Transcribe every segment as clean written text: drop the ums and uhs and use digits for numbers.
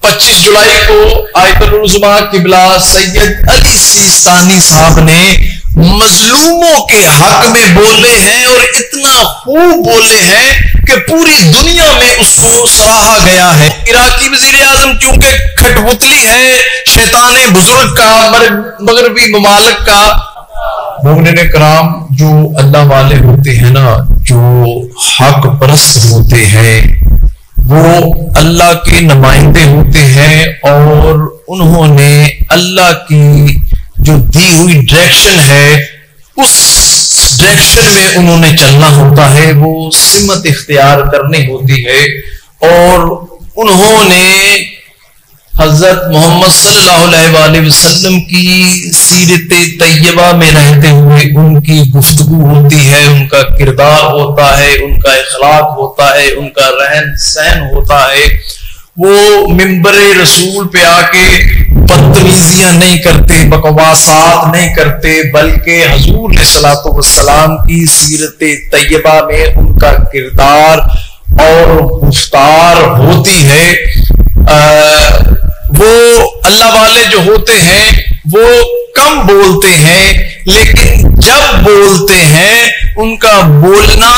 25 جولائی کو آیت العظمیٰ قبلہ سید علی سیستانی صاحب نے مظلوموں کے حق میں بولے ہیں اور اتنا خوب بولے ہیں کہ پوری دنیا میں اس کو سراہا گیا ہے۔ عراقی وزیر اعظم چونکہ کھٹپتلی ہے شیطان بزرگ کا، مغربی ممالک کا، مومنین کرام جو اللہ والے ہوتے ہیں نا، جو حق پرست ہوتے ہیں، وہ اللہ کے نمائندے ہوتے ہیں اور انہوں نے اللہ کی جو دی ہوئی ڈائریکشن ہے اس ڈائریکشن میں انہوں نے چلنا ہوتا ہے، وہ سمت اختیار کرنی ہوتی ہے۔ اور انہوں نے حضرت محمد صلی اللہ علیہ وآلہ وسلم کی سیرت طیبہ میں رہتے ہوئے ان کی گفتگو ہوتی ہے، ان کا کردار ہوتا ہے، ان کا اخلاق ہوتا ہے، ان کا رہن سہن ہوتا ہے۔ وہ ممبر رسول پہ آ کے بدتمیزیاں نہیں کرتے، بکواسات نہیں کرتے، بلکہ حضور علیہ الصلوۃ والسلام کی سیرت طیبہ میں ان کا کردار اور گفتار ہوتی ہے۔ وہ اللہ والے جو ہوتے ہیں وہ کم بولتے ہیں، لیکن جب بولتے ہیں ان کا بولنا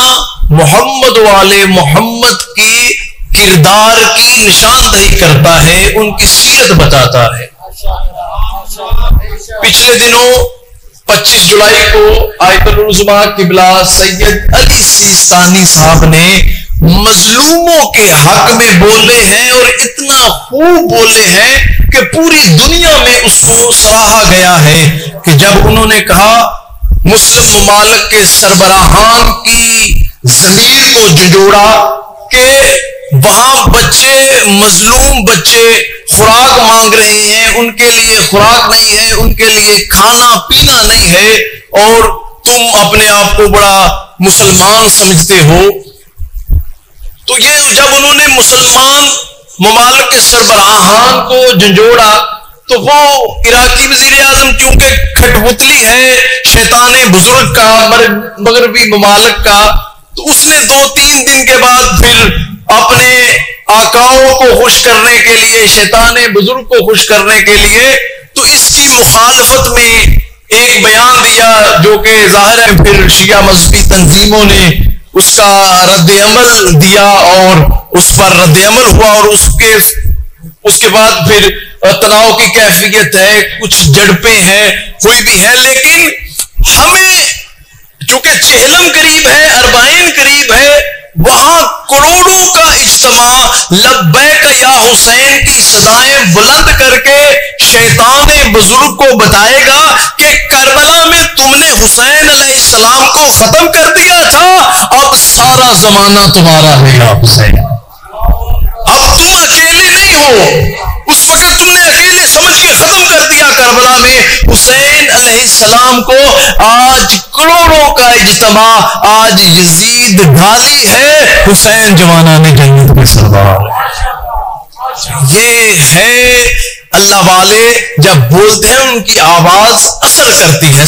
محمد والے محمد کی کردار کی نشاندہی کرتا ہے، ان کی سیرت بتاتا ہے۔ پچھلے دنوں 25 جولائی کو آیت العظمیٰ قبلہ سید علی سیستانی صاحب نے مظلوموں کے حق میں بولے ہیں اور اتنا خوب بولے ہیں کہ پوری دنیا میں اس کو سراہا گیا ہے کہ جب انہوں نے کہا مسلم ممالک کے سربراہان کی ضمیر کو جھنجھوڑا کہ وہاں بچے، مظلوم بچے خوراک مانگ رہے ہیں، ان کے لیے خوراک نہیں ہے، ان کے لیے کھانا پینا نہیں ہے، اور تم اپنے آپ کو بڑا مسلمان سمجھتے ہو۔ تو یہ جب انہوں نے مسلمان ممالک کے سربراہان کو جھنجھوڑا تو وہ عراقی وزیر اعظم چونکہ کھٹپتلی ہے شیطان بزرگ کا، مغربی ممالک کا، تو اس نے 2-3 دن کے بعد پھر اپنے آقاؤں کو خوش کرنے کے لیے، شیطان بزرگ کو خوش کرنے کے لیے، تو اس کی مخالفت میں ایک بیان دیا جو کہ ظاہر ہے پھر شیعہ مذہبی تنظیموں نے اس کا رد عمل دیا اور اس پر رد عمل ہوا، اور اس کے بعد پھر تناؤ کی کیفیت ہے، کچھ جھڑپیں ہیں، کوئی بھی ہے، لیکن ہمیں چونکہ چہلم قریب ہے، اربعین قریب ہے، وہاں کروڑوں کا اجتماع لبیک یا حسین کی صدائیں بلند کر کے شیطان بزرگ کو بتائے گا کہ کربلا میں تم نے حسین علیہ السلام کو ختم کر دیا تھا، اب سارا زمانہ تمہارا ہے یا حسین، اب تم اکیلے نہیں ہو، اس وقت تم نے اکیلے سمجھ کے ختم کر دیا کربلا میں حسین علیہ السلام کو، آج کروڑوں کا اجتماع، آج یزید ڈھالی ہے، حسین جوانہ نے جنت میں سردار۔ یہ ہے اللہ والے جب بولتے ہیں ان کی آواز اثر کرتی ہے۔